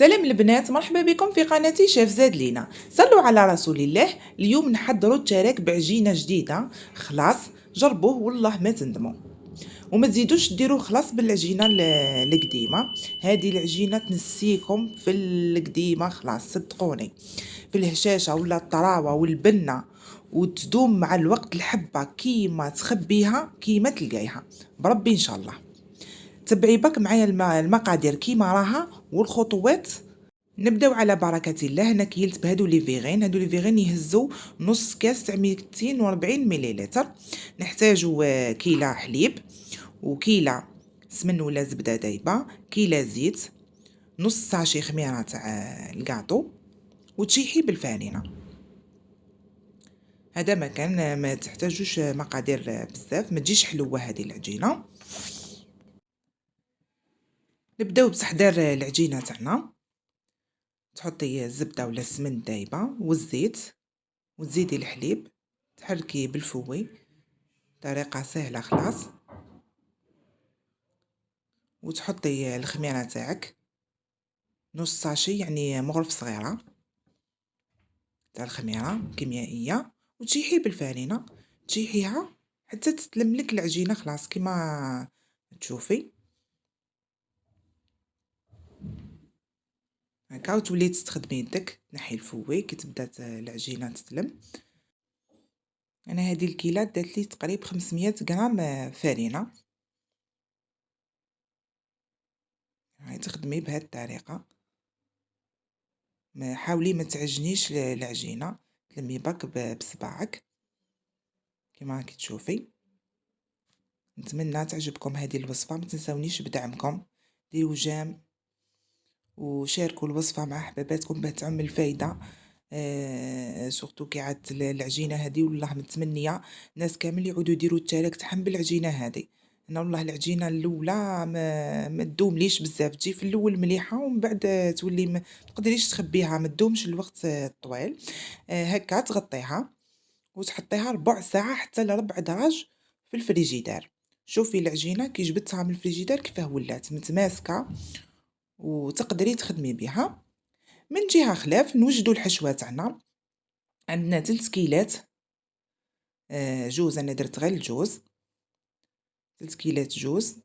سلام البنات، مرحبا بكم في قناتي شيف زاد لينا. صلوا على رسول الله. اليوم نحضروا التراك بعجينه جديده. خلاص جربوه والله ما تندموا. وما تزيدوش ديروا خلاص بالعجينه القديمه. هذه العجينه تنسيكم في القديمه، خلاص صدقوني. في الهشاشه ولا الطراوه والبنه، وتدوم مع الوقت الحبه كيما تخبيها كيما تلقايها بربي ان شاء الله. تبعي بك معايا المقادير كيما راها والخطوات. نبداو على بركه الله. هنا كيلت بهادو لي فيغين. هادو لي فيغين يهزوا نص كاس تاع 240 مليلتر. نحتاجو كيلة حليب، وكيلة سمن ولا زبده دايبه، كيلة زيت، نص ساشي خميره تاع الكاطو، وتشيحي بالفانينه. هذا ما كان، ما تحتاجوش مقادير بزاف، ما تجيش حلوه هذه العجينه. نبداو بتحضير العجينه تاعنا. تحطي الزبده ولا السمن دايبه والزيت، وتزيدي الحليب، تحركي بالفوي، طريقه سهله خلاص. وتحطي الخميره تاعك، نص ساشي يعني مغرف صغيره تاع الخميره كيميائيه، وتشيحي بالفارينه، تشيحيها حتى تتلملك العجينه خلاص كيما تشوفي هكا. وتولي تستخدمي يدك، تنحي الفوي كي تبدا العجينه تتلم. انا هذه الكيلات دات لي تقريبا 500 غرام فارينه. هاي تخدمي بهذه الطريقه. ما حاولي ما تعجنيش العجينه، تلمي برك بصباعك كما راكي تشوفي. نتمنى تعجبكم هذه الوصفه، ما تنساونيش بدعمكم، ديروا جيم وشاركوا الوصفه مع حباباتكم باه تعم الفايده. سورتو كي عاد العجينه هذه والله متمنيه ناس كامل يعودوا يديروا التراك تاعهم بالعجينه هذه. انا والله العجينه الاولى ما تدومليش بزاف، تجي في الاول مليحه ومن بعد تولي ما تقدريش تخبيها، ما تدومش الوقت طويل. هكا تغطيها وتحطيها ربع ساعه حتى لربع دراج في الفريجيدار. شوفي العجينه كي جبدتها من الفريجيدار كيفاه ولات متماسكه وتقدري تخدمي بها. من جهه خلاف نوجدوا الحشوه تاعنا. عندنا 3 كيلات جوز، انا درت غير الجوز. 3 كيلات جوز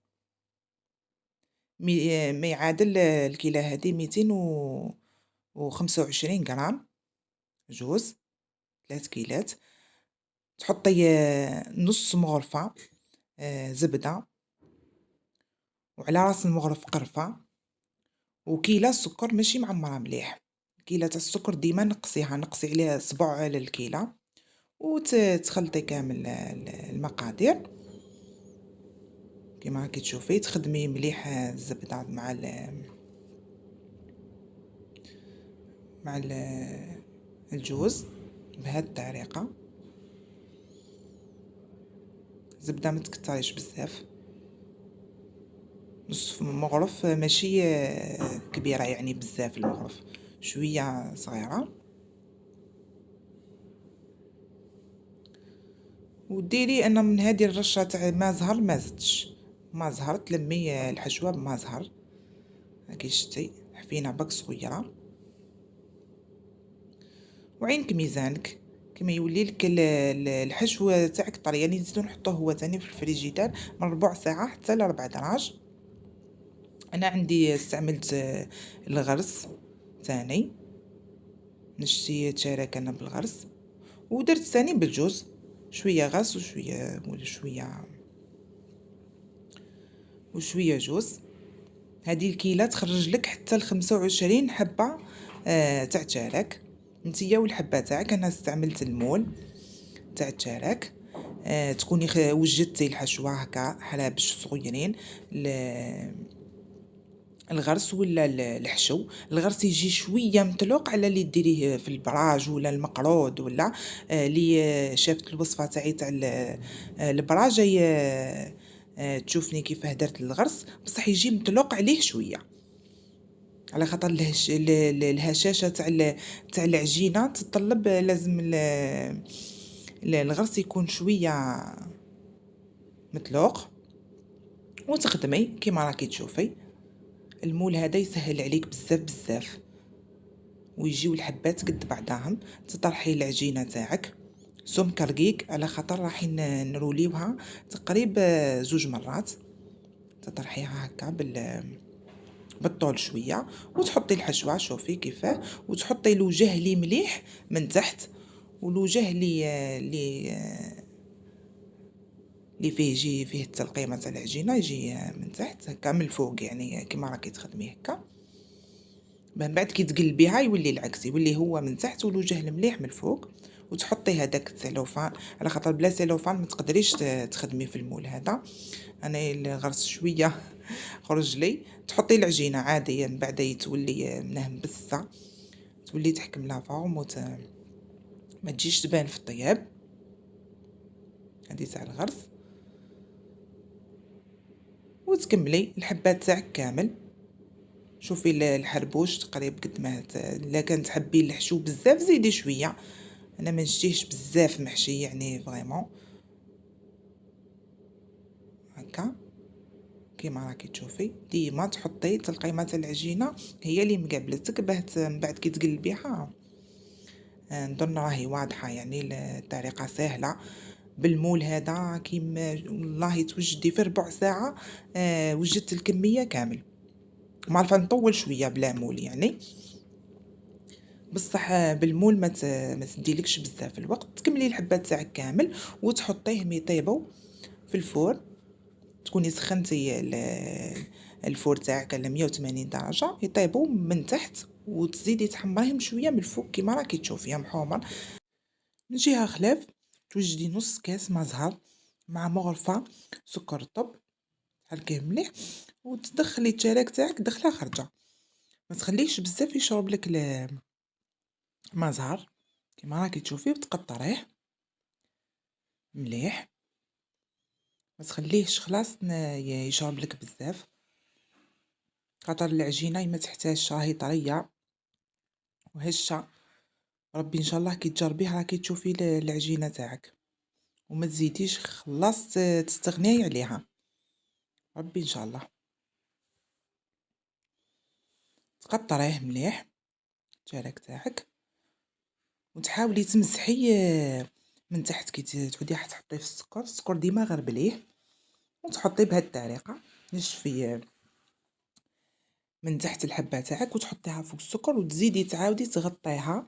ما يعادل الكيلة هذه 225 غرام جوز. 3 كيلات. تحطي نص مغرفة زبدة، وعلى راس المغرف قرفة، وكيلة سكر ماشي معمرة مليح. كيلة تاع السكر ديما نقصيها، نقصي عليها صبع على الكيلة، وتخلطي كامل المقادير كما راكي تشوفي. تخدمي مليح الزبدة مع الجوز بهذه الطريقه. زبده ما تكتريش بزاف، نصف مغرف ماشي كبيره يعني بزاف المغرف، شويه صغيره. وديري انا من هذه الرشه تاع ما زهر ما زدتش، ما زهر تلمي الحشوه بما زهر. هاكي شتي حفينه بك صغيره، وعينك ميزانك كما يولي لك الحشو تاعك طري. يعني نزيدو نحطوه هو تاني في الفريجيدار من ربع ساعه حتى لربع دراج. انا عندي استعملت الغرس تاني، نشتي تشارك انا بالغرس، ودرت ثاني بالجوز، شويه غرس وشويه جوز. هذه الكيله تخرج لك حتى 25 حبه تاع تشارك نتيا والحبه تاعك. انا استعملت المول تاع التشارك. تكوني وجدتي الحشوه هكا حلابش صغيرين. الغرس ولا الحشو، الغرس يجي شويه مطلوق على اللي ديريه في البراج ولا المقرود ولا اللي شافت الوصفه تاعي تاع البراج جاي تشوفني كيفاه درت الغرس، بصح يجي مطلوق عليه شويه على خاطر الهشاشه تاع العجينه تتطلب لازم الغرس يكون شويه مطلوق. وتخدمي كيما راكي تشوفي المول هذا يسهل عليك بزاف بزاف، ويجيو الحبات قد بعضاهم. تطرحي العجينه تاعك سمك رقيق، على خاطر راح نروليوها تقريبا 2 مرات. تطرحيها هكا بالطول شويه، وتحطي الحشوه شوفي كيفاه، وتحطي الوجه لي مليح من تحت، والوجه لي فيه يجي فيه التلقيمه تاع العجينه يجي من تحت هكا من الفوق، يعني كيما راكي تخدمي هكا. من بعد كي تقلبيها يولي العكس، يولي هو من تحت والوجه المليح من الفوق. وتحطي هذاك السيلوفان، على خاطر بلا سيلوفان ما تقدريش تخدمي في المول هذا. انا اللي غرس شويه خرج لي. تحطي العجينه عاديه، من بعد تولي منهمبسه، تولي تحكم لا فورم ما تجيش تبان في الطياب. هذه تاع الغرس. وتكملي الحبات تاعك كامل. شوفي الحربوش تقريبا قد ما الا كان تحبي الحشو بزاف زيدي شويه. انا ما نشتيش بزاف محشي يعني فريمون هكا كيما راكي تشوفي. ديما تحطي تلقيمه العجينه هي اللي مقابلتك باه من بعد كي تقلبيها. نظن راهي واضحه، يعني الطريقه سهله. بالمول هذا كيما والله توجدي في ربع ساعه وجدت الكميه كامل. ما عارفه نطول شويه بلا مول يعني، بصح بالمول ما تديلكش بزاف الوقت. تكملي الحبات تاعك كامل وتحطيهم يطيبوا في الفرن. تكوني سخنتي الفور تاعك على 180 درجه يطيبوا من تحت، وتزيدي تحمريهم شويه من الفوق كيما راكي تشوفيهم حمر. من جهه خلاف توجدي نص كاس ما زهر مع مغرفه سكر طب هلكيه مليح، وتدخلي التراك تاعك دخله خرجه. ما تخليش بزاف يشرب لك ما زهر كيما راكي تشوفي، وتقطريه مليح. ما تخليهش خلاص يشرب لك بزاف، خاطر العجينه ما تحتاجش راهي طريه وهشه. ربي ان شاء الله كي تجربيه راكي تشوفي العجينه تاعك، وما تزيديش خلاص تستغني عليها. ربي ان شاء الله. تقطريه مليح التراك تاعك، وتحاولي تمسحي من تحت كي تعودي تحطيه في السكر ديما غربليه، وتحطيه بهذه الطريقه. نشفي من تحت الحبه تاعك وتحطيها فوق السكر، وتزيدي تعاودي تغطيها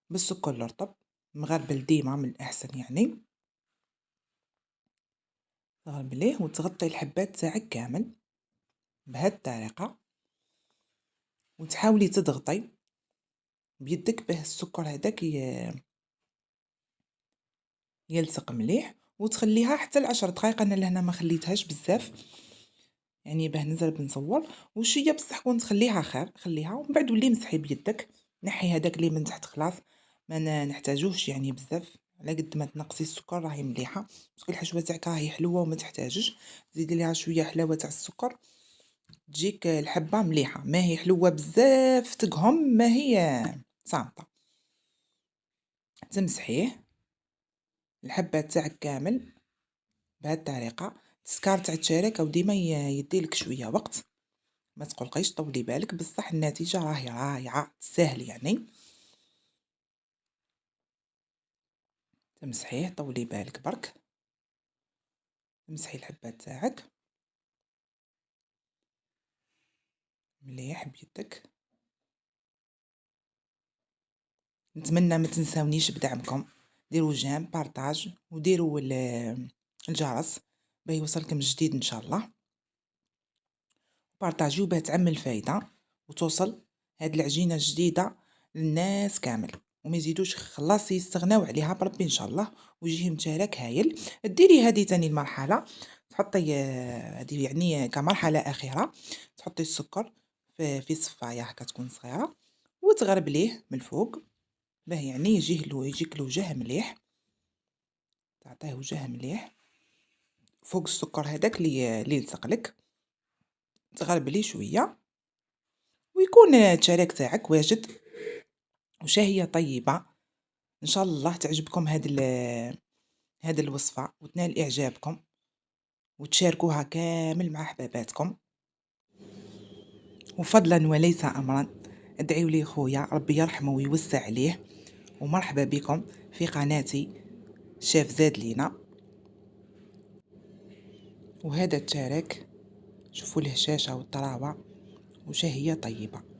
بالسكر الرطب مغربل ديما من الاحسن، يعني تغربليه وتغطي الحبات تاعك كامل بهذه الطريقه. وتحاولي تضغطي بيدك باه السكر هذاك يلصق مليح، وتخليها حتى ل10 دقائق. انا لهنا ما خليتهاش بزاف يعني باه نزرب نصور وشيه، بصح كون تخليها خير خليها. ومن بعد ولي مسحي بيدك، نحي هذاك اللي من تحت خلاص ما نحتاجوش يعني بزاف. على قد ما تنقصي السكر راهي مليحه، باسكو الحشوه تاعك راهي حلوه وما تحتاجش زيدي ليها شويه حلاوه تاع السكر، تجيك الحبه مليحه. ما هي حلوه بزاف تقهم، ما هي صامته. تمسحيه الحبات تاعك كامل بهذه الطريقه. السكر تاع الشركه وديما يديلك شويه وقت، ما تقلقيش طولي بالك، بصح النتيجه راهي رائعه سهل يعني. تمسحيه طولي بالك برك، تمسحي الحبات تاعك مليح بيدك. نتمنى ما تنساونيش بدعمكم، ديروا جيم بارطاج وديروا الجرس باه يوصلكم الجديد ان شاء الله. بارطاجيو باه تعم الفايده وتوصل هاد العجينه الجديده للناس كامل، وما يزيدوش خلاص يستغناو عليها بربي ان شاء الله، ويجيهم تراك هايل. ديري هذه تاني المرحله، تحطي هذه يعني كمرحله اخيره، تحطي السكر في صفايه هكا تكون صغيره، وتغربليه من الفوق باه يعني يجيك الوجه مليح. تعطيه وجه مليح فوق السكر هذاك اللي لصق لك. تغربليه شويه ويكون التراك تاعك واجد وشهيه طيبه. ان شاء الله تعجبكم هاد الوصفه وتنال اعجابكم، وتشاركوها كامل مع حباباتكم. وفضلا وليس أمرا ادعيوا لي خويا ربي يرحمه ويوسع عليه. ومرحبا بكم في قناتي شيف زاد لينا. وهذا التارك شوفوا الهشاشة والطراوة وشهية طيبة.